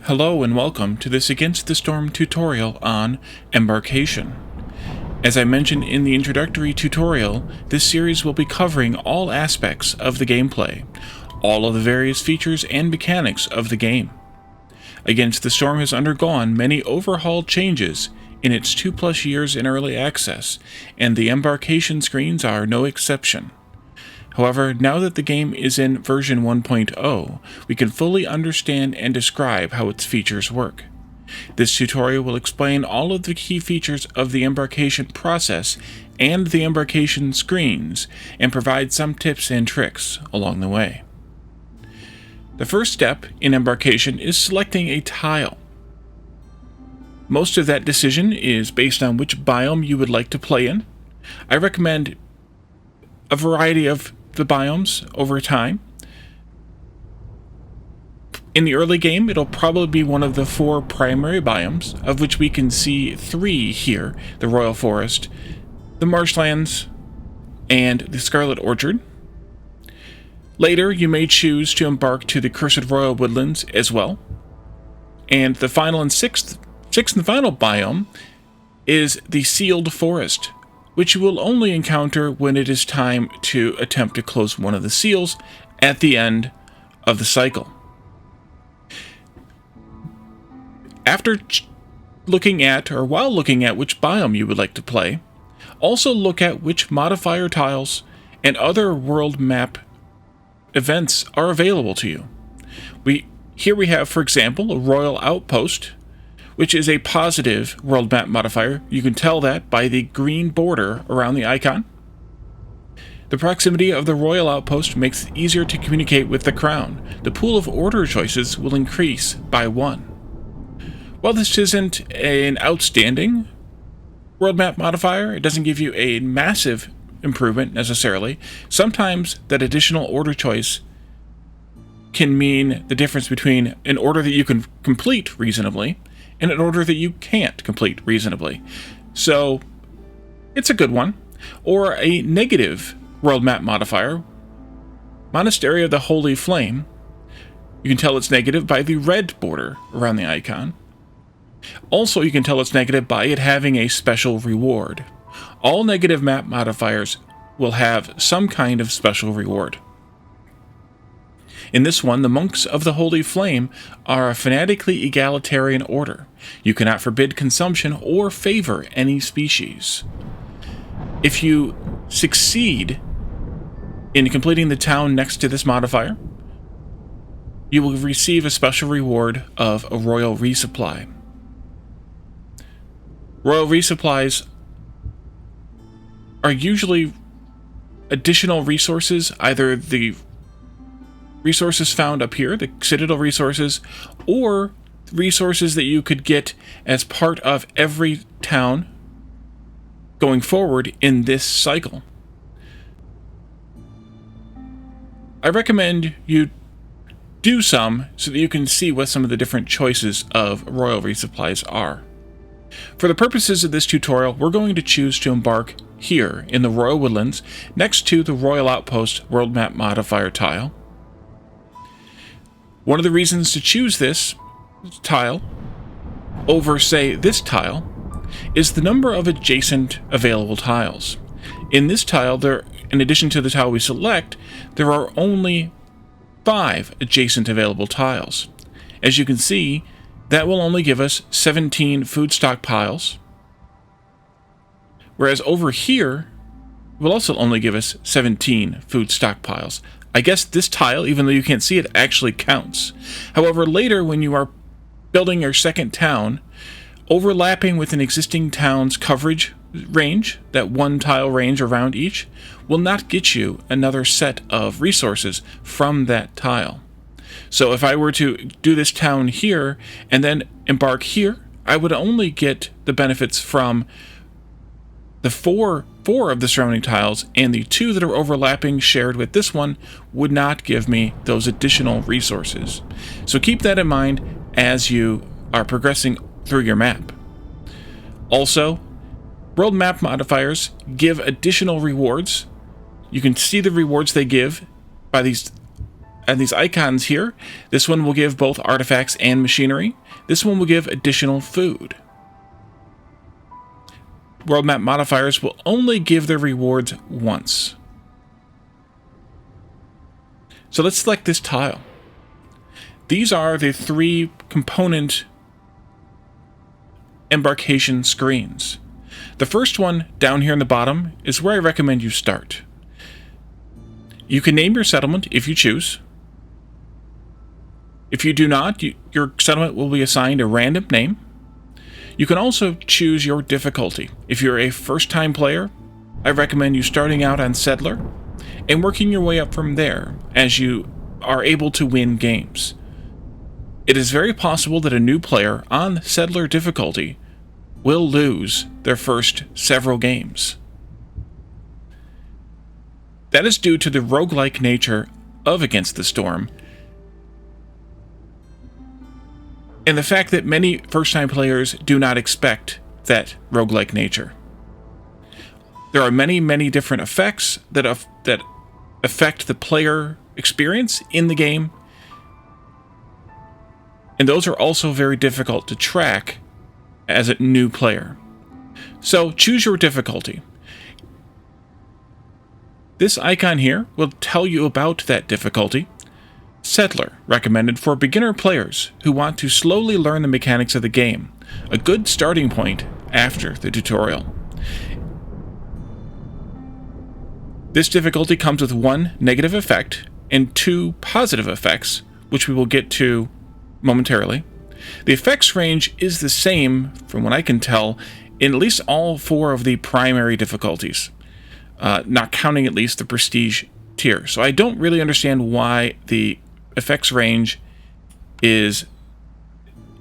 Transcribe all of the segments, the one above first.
Hello and welcome to this Against the Storm tutorial on Embarkation. As I mentioned in the introductory tutorial, this series will be covering all aspects of the gameplay, all of the various features and mechanics of the game. Against the Storm has undergone many overhauled changes in its 2+ years in early access, and the Embarkation Screens are no exception. However, now that the game is in version 1.0, we can fully understand and describe how its features work. This tutorial will explain all of the key features of the embarkation process and the embarkation screens, and provide some tips and tricks along the way. The first step in embarkation is selecting a tile. Most of that decision is based on which biome you would like to play in. I recommend a variety of the biomes over time. In the early game, it'll probably be one of the 4 primary biomes, of which we can see 3 here: the Royal Forest, the Marshlands, and the Scarlet Orchard. Later, you may choose to embark to the Cursed Royal Woodlands as well. And the final and sixth and final biome is the Sealed Forest, which you will only encounter when it is time to attempt to close one of the seals at the end of the cycle. After looking at, or while looking at which biome you would like to play, also look at which modifier tiles and other world map events are available to you. Here we have, for example, a Royal Outpost, which is a positive world map modifier. You can tell that by the green border around the icon. The proximity of the Royal Outpost makes it easier to communicate with the Crown. The pool of order choices will increase by 1. While this isn't an outstanding world map modifier, it doesn't give you a massive improvement necessarily. Sometimes that additional order choice can mean the difference between an order that you can complete reasonably and an order that you can't complete reasonably. So it's a good one. Or a negative world map modifier, Monastery of the Holy Flame. You can tell it's negative by the red border around the icon. Also, you can tell it's negative by it having a special reward. All negative map modifiers will have some kind of special reward. In this one, the Monks of the Holy Flame are a fanatically egalitarian order. You cannot forbid consumption or favor any species. If you succeed in completing the town next to this modifier, you will receive a special reward of a Royal Resupply. Royal Resupplies are usually additional resources, either the resources found up here, the Citadel resources, or resources that you could get as part of every town going forward in this cycle. I recommend you do some so that you can see what some of the different choices of Royal Resupplies are. For the purposes of this tutorial, we're going to choose to embark here in the Royal Woodlands next to the Royal Outpost World Map Modifier tile. One of the reasons to choose this tile over, say, this tile is the number of adjacent available tiles. In this tile, in addition to the tile we select, there are only 5 adjacent available tiles. As you can see, that will only give us 17 food stockpiles, whereas over here will also only give us 17 food stockpiles. I guess this tile, even though you can't see it, actually counts. However, later when you are building your second town, overlapping with an existing town's coverage range, that 1 tile range around each, will not get you another set of resources from that tile. So if I were to do this town here and then embark here, I would only get the benefits from the four of the surrounding tiles, and the 2 that are overlapping shared with this one would not give me those additional resources. So keep that in mind as you are progressing through your map. Also, world map modifiers give additional rewards. You can see the rewards they give by these And these icons here, this one will give both artifacts and machinery. This one will give additional food. World map modifiers will only give their rewards once. So let's select this tile. These are the 3 component embarkation screens. The first one down here in the bottom is where I recommend you start. You can name your settlement if you choose. If you do not, your settlement will be assigned a random name. You can also choose your difficulty. If you're a first-time player, I recommend you starting out on Settler and working your way up from there as you are able to win games. It is very possible that a new player on Settler difficulty will lose their first several games. That is due to the roguelike nature of Against the Storm, and the fact that many first-time players do not expect that roguelike nature. There are many, many different effects that affect the player experience in the game, and those are also very difficult to track as a new player. So choose your difficulty. This icon here will tell you about that difficulty. Settler, recommended for beginner players who want to slowly learn the mechanics of the game. A good starting point after the tutorial. This difficulty comes with 1 negative effect and 2 positive effects, which we will get to momentarily. The effects range is the same, from what I can tell, in at least all 4 of the primary difficulties, not counting at least the prestige tier. So I don't really understand why the effects range is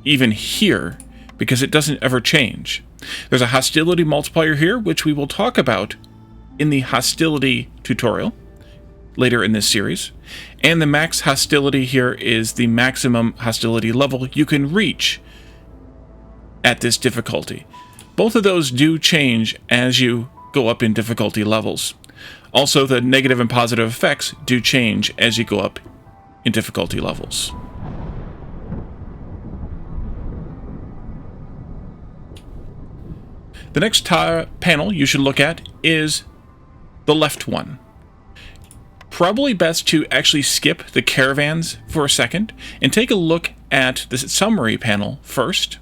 even here, because it doesn't ever change. There's a hostility multiplier here, which we will talk about in the hostility tutorial later in this series. And the max hostility here is the maximum hostility level you can reach at this difficulty. Both of those do change as you go up in difficulty levels. Also, the negative and positive effects do change as you go up in difficulty levels. The next panel you should look at is the left one. Probably best to actually skip the Caravans for a second and take a look at the summary panel first.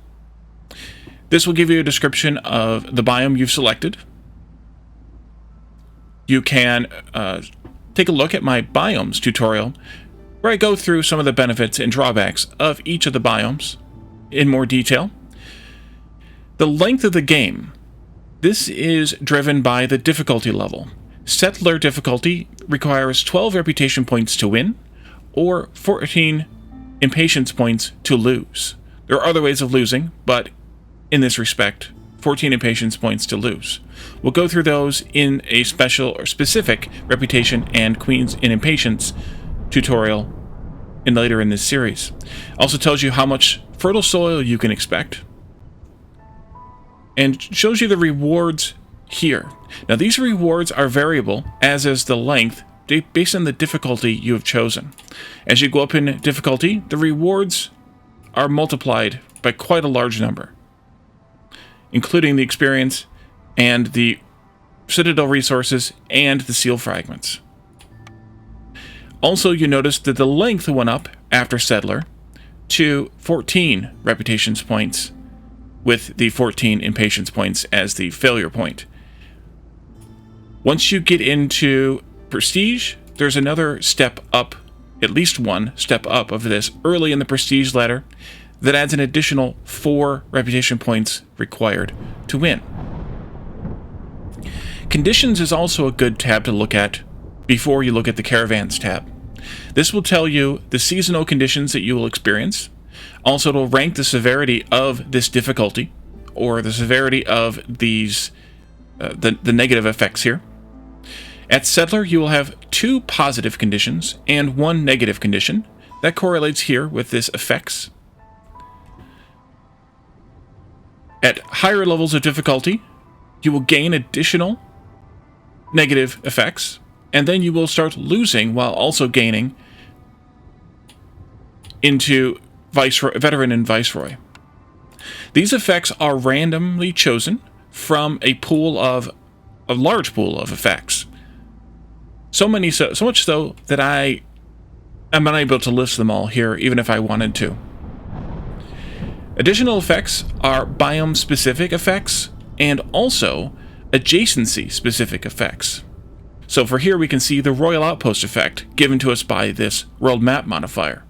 This will give you a description of the biome you've selected. You can take a look at my biomes tutorial, where I go through some of the benefits and drawbacks of each of the biomes in more detail. The length of the game. This is driven by the difficulty level. Settler difficulty requires 12 reputation points to win, or 14 impatience points to lose. There are other ways of losing, but in this respect, 14 impatience points to lose. We'll go through those in a special or specific reputation and Queens in Impatience tutorial later in this series. Also tells you how much fertile soil you can expect, and shows you the rewards here. Now these rewards are variable, as is the length, based on the difficulty you have chosen. As you go up in difficulty, the rewards are multiplied by quite a large number, including the experience and the Citadel resources and the seal fragments. Also, you notice that the length went up after Settler to 14 reputations points, with the 14 impatience points as the failure point. Once you get into Prestige, there's another step up, at least one step up of this early in the Prestige ladder, that adds an additional 4 reputation points required to win. Conditions is also a good tab to look at before you look at the Caravans tab. This will tell you the seasonal conditions that you will experience. Also, it'll rank the severity of this difficulty, or the severity of these the negative effects here. At Settler, you will have 2 positive conditions and 1 negative condition. That correlates here with this effects. At higher levels of difficulty, you will gain additional negative effects, and then you will start losing while also gaining into Veteran and Viceroy. These effects are randomly chosen from a large pool of effects. So much so that I am unable to list them all here, even if I wanted to. Additional effects are biome-specific effects and also adjacency-specific effects. So for here we can see the Royal Outpost effect given to us by this World Map modifier,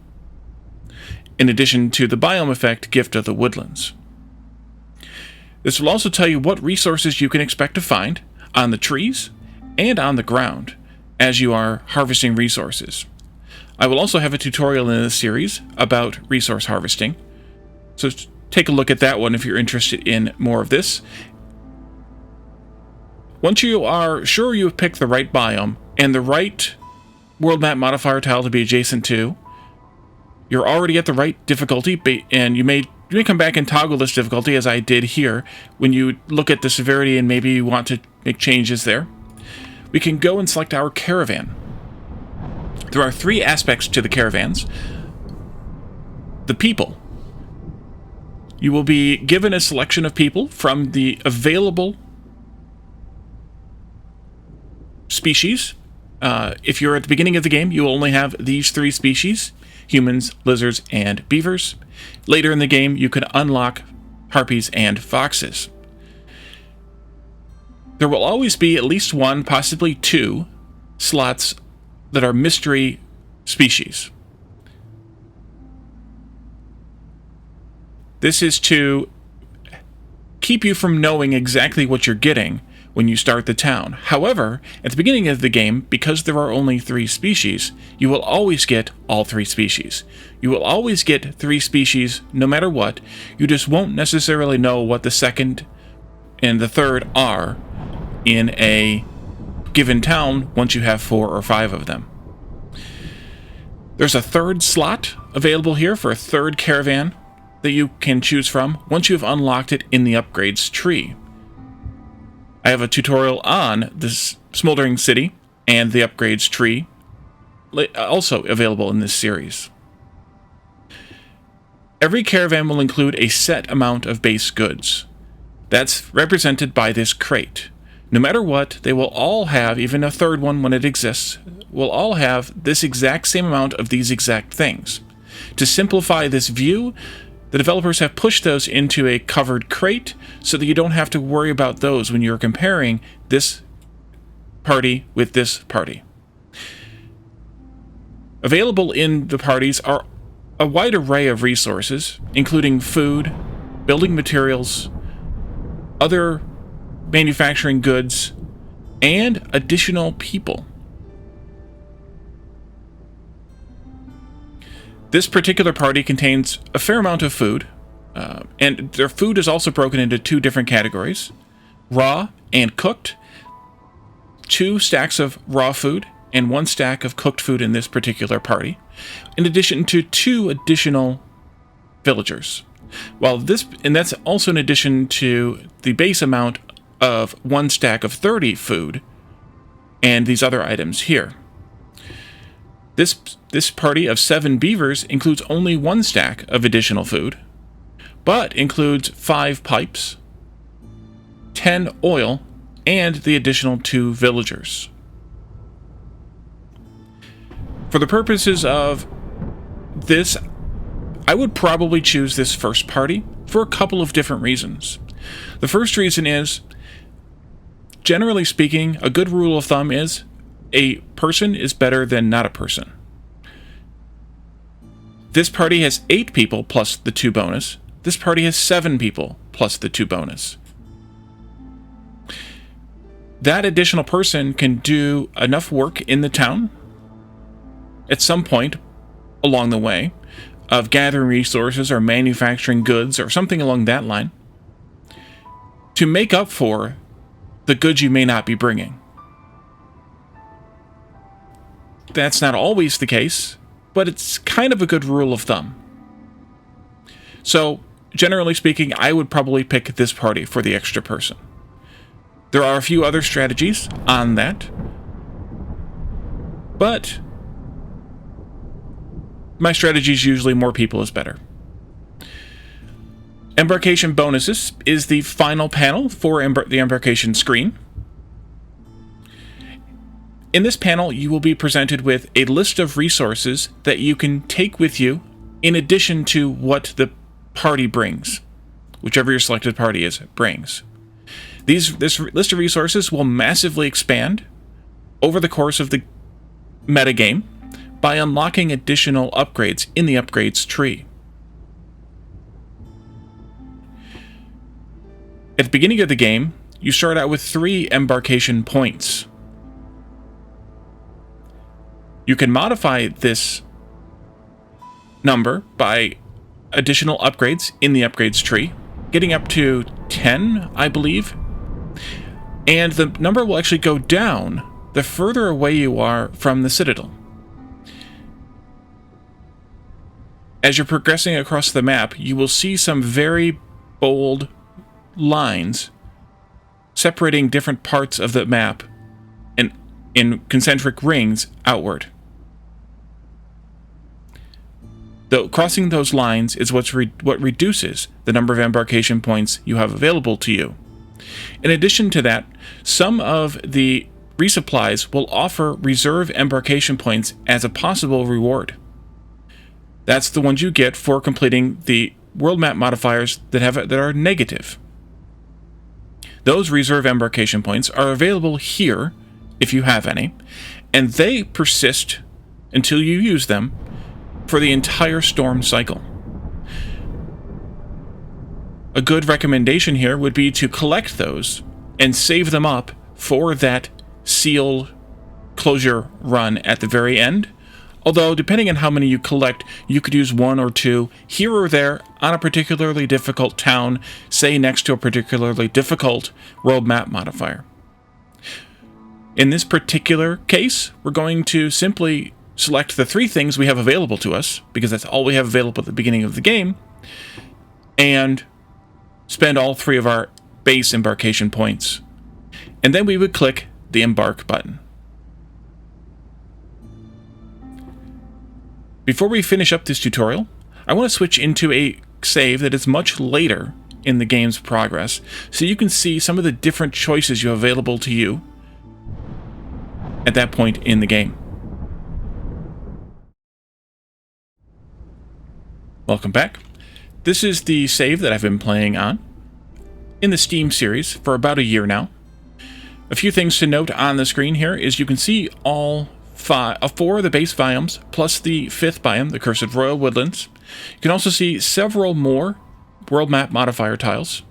in addition to the biome effect Gift of the Woodlands. This will also tell you what resources you can expect to find on the trees and on the ground as you are harvesting resources. I will also have a tutorial in this series about resource harvesting, so take a look at that one if you're interested in more of this. Once you are sure you have picked the right biome and the right world map modifier tile to be adjacent to, you're already at the right difficulty, and you may come back and toggle this difficulty as I did here when you look at the severity and maybe you want to make changes there. We can go and select our caravan. There are 3 aspects to the caravans. The people. You will be given a selection of people from the available species. If you're at the beginning of the game, you will only have these 3 species: humans, lizards, and beavers. Later in the game, you can unlock harpies and foxes. There will always be at least 1, possibly 2, slots that are mystery species. This is to keep you from knowing exactly what you're getting when you start the town. However, at the beginning of the game, because there are only 3 species, you will always get all 3 species. You will always get 3 species no matter what. You just won't necessarily know what the second and the third are in a given town once you have 4 or 5 of them. There's a 3rd slot available here for a 3rd caravan that you can choose from once you have unlocked it in the upgrades tree. I have a tutorial on this Smoldering City and the upgrades tree, also available in this series. Every caravan will include a set amount of base goods. That's represented by this crate. No matter what, they will all have, even a 3rd one when it exists, will all have this exact same amount of these exact things. To simplify this view, the developers have pushed those into a covered crate so that you don't have to worry about those when you're comparing this party with this party. Available in the parties are a wide array of resources, including food, building materials, other manufacturing goods, and additional people. This particular party contains a fair amount of food, and their food is also broken into 2 different categories: raw and cooked. 2 stacks of raw food and 1 stack of cooked food in this particular party, in addition to 2 additional villagers. And that's also in addition to the base amount of 1 stack of 30 food and these other items here. This party of 7 beavers includes only 1 stack of additional food, but includes 5 pipes, 10 oil, and the additional 2 villagers. For the purposes of this, I would probably choose this first party for a couple of different reasons. The first reason is, generally speaking, a good rule of thumb is a person is better than not a person. This party has 8 people plus the 2 bonus. This party has 7 people plus the 2 bonus. That additional person can do enough work in the town at some point along the way of gathering resources or manufacturing goods or something along that line to make up for the goods you may not be bringing. That's not always the case, but it's kind of a good rule of thumb. So, generally speaking, I would probably pick this party for the extra person. There are a few other strategies on that, but my strategy is usually more people is better. Embarkation Bonuses is the final panel for the embarkation screen. In this panel, you will be presented with a list of resources that you can take with you in addition to what the party brings, whichever your selected party is brings. This list of resources will massively expand over the course of the metagame by unlocking additional upgrades in the upgrades tree. At the beginning of the game, you start out with 3 embarkation points. You can modify this number by additional upgrades in the upgrades tree, getting up to 10, I believe. And the number will actually go down the further away you are from the Citadel. As you're progressing across the map, you will see some very bold lines separating different parts of the map in concentric rings outward. Though crossing those lines is what reduces the number of embarkation points you have available to you. In addition to that, some of the resupplies will offer reserve embarkation points as a possible reward. That's the ones you get for completing the world map modifiers that are negative. Those reserve embarkation points are available here, if you have any, and they persist until you use them for the entire storm cycle. A good recommendation here would be to collect those and save them up for that seal closure run at the very end. Although, depending on how many you collect, you could use 1 or 2 here or there on a particularly difficult town, say next to a particularly difficult world map modifier. In this particular case, we're going to simply select the 3 things we have available to us, because that's all we have available at the beginning of the game, and spend all 3 of our base embarkation points. And then we would click the Embark button. Before we finish up this tutorial, I want to switch into a save that is much later in the game's progress, so you can see some of the different choices you have available to you at that point in the game. Welcome back. This is the save that I've been playing on in the Steam series for about a year now. A few things to note on the screen here is you can see all 4 of the base biomes, plus the 5th biome, the Cursed Royal Woodlands. You can also see several more world map modifier tiles.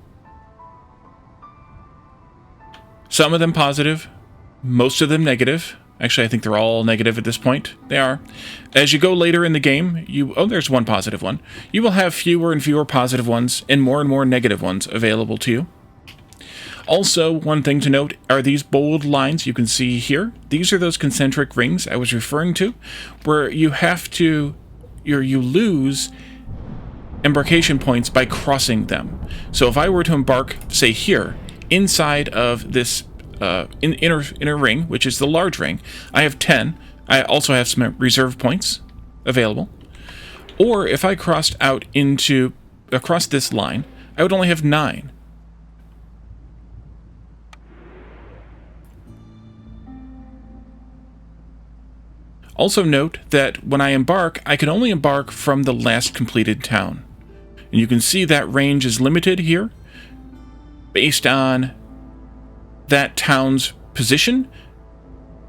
Some of them positive, most of them negative. Actually, I think they're all negative at this point. They are. As you go later in the game, there's one positive one. You will have fewer and fewer positive ones and more negative ones available to you. Also, one thing to note are these bold lines you can see here. These are those concentric rings I was referring to, where you lose embarkation points by crossing them. So if I were to embark, say here, inside of this inner ring, which is the large ring, I have 10. I also have some reserve points available. Or if I crossed out across this line, I would only have 9. Also note that when I embark, I can only embark from the last completed town. And you can see that range is limited here based on that town's position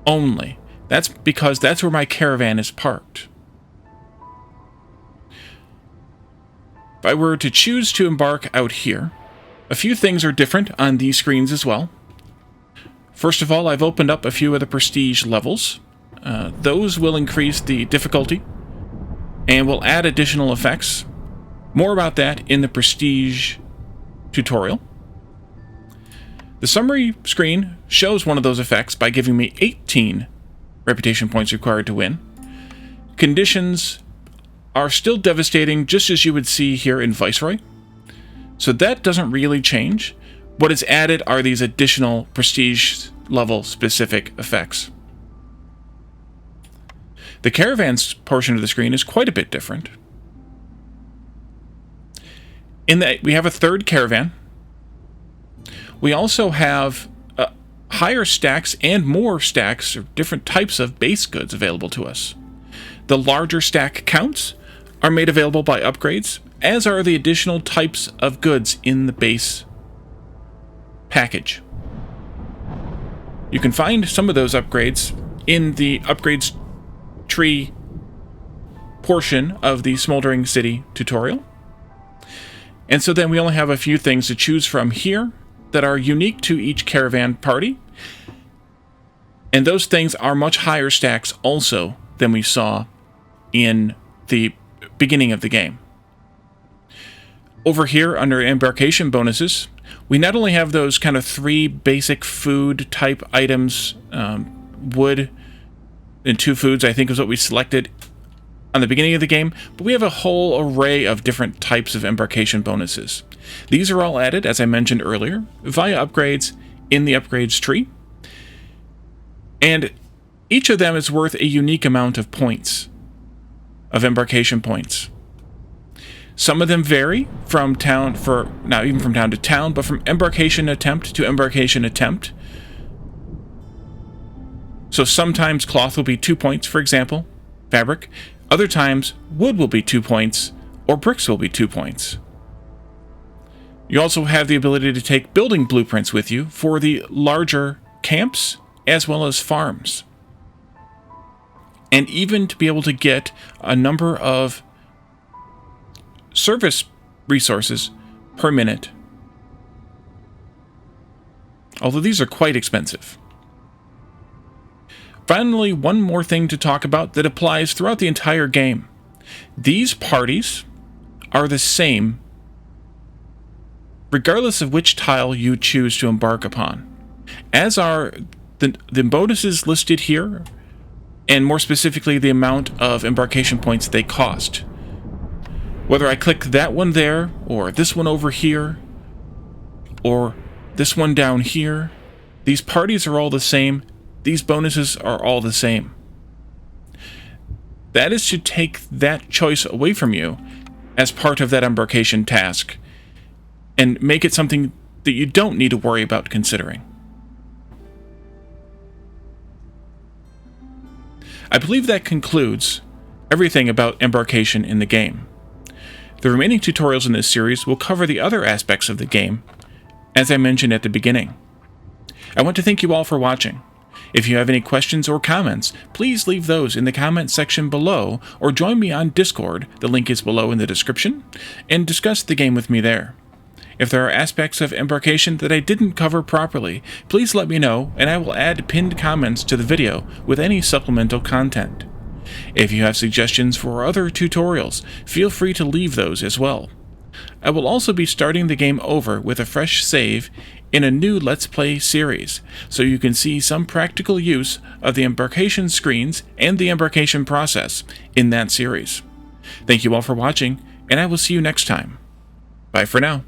only. That's because that's where my caravan is parked. If I were to choose to embark out here, a few things are different on these screens as well. First of all, I've opened up a few of the prestige levels. Those will increase the difficulty and will add additional effects. More about that in the prestige tutorial. The summary screen shows one of those effects by giving me 18 reputation points required to win. Conditions are still devastating, just as you would see here in Viceroy. So that doesn't really change. What is added are these additional prestige level specific effects. The Caravans portion of the screen is quite a bit different. In that we have a third caravan. We also have higher stacks and more stacks, or different types of base goods available to us. The larger stack counts are made available by upgrades, as are the additional types of goods in the base package. You can find some of those upgrades in the upgrades tree portion of the Smoldering City tutorial. And so then we only have a few things to choose from here that are unique to each caravan party. And those things are much higher stacks also than we saw in the beginning of the game. Over here under Embarkation Bonuses, we not only have those kind of 3 basic food type items, wood and 2 foods I think is what we selected on the beginning of the game, but we have a whole array of different types of embarkation bonuses. These are all added, as I mentioned earlier, via upgrades in the upgrades tree. And each of them is worth a unique amount of points, of embarkation points. Some of them vary from town, not even from town to town, but from embarkation attempt to embarkation attempt. So sometimes cloth will be 2 points, for example, fabric. Other times, wood will be 2 points, or bricks will be 2 points. You also have the ability to take building blueprints with you for the larger camps, as well as farms. And even to be able to get a number of service resources per minute. Although these are quite expensive. Finally, one more thing to talk about that applies throughout the entire game. These parties are the same regardless of which tile you choose to embark upon, as are the bonuses listed here, and more specifically the amount of embarkation points they cost. Whether I click that one there, or this one over here, or this one down here, these parties are all the same. These bonuses are all the same. That is to take that choice away from you as part of that embarkation task and make it something that you don't need to worry about considering. I believe that concludes everything about embarkation in the game. The remaining tutorials in this series will cover the other aspects of the game, as I mentioned at the beginning. I want to thank you all for watching. If you have any questions or comments, please leave those in the comment section below, or join me on Discord, the link is below in the description, and discuss the game with me there. If there are aspects of embarkation that I didn't cover properly, please let me know, and I will add pinned comments to the video with any supplemental content. If you have suggestions for other tutorials, feel free to leave those as well. I will also be starting the game over with a fresh save in a new Let's Play series, so you can see some practical use of the embarkation screens and the embarkation process in that series. Thank you all for watching, and I will see you next time. Bye for now.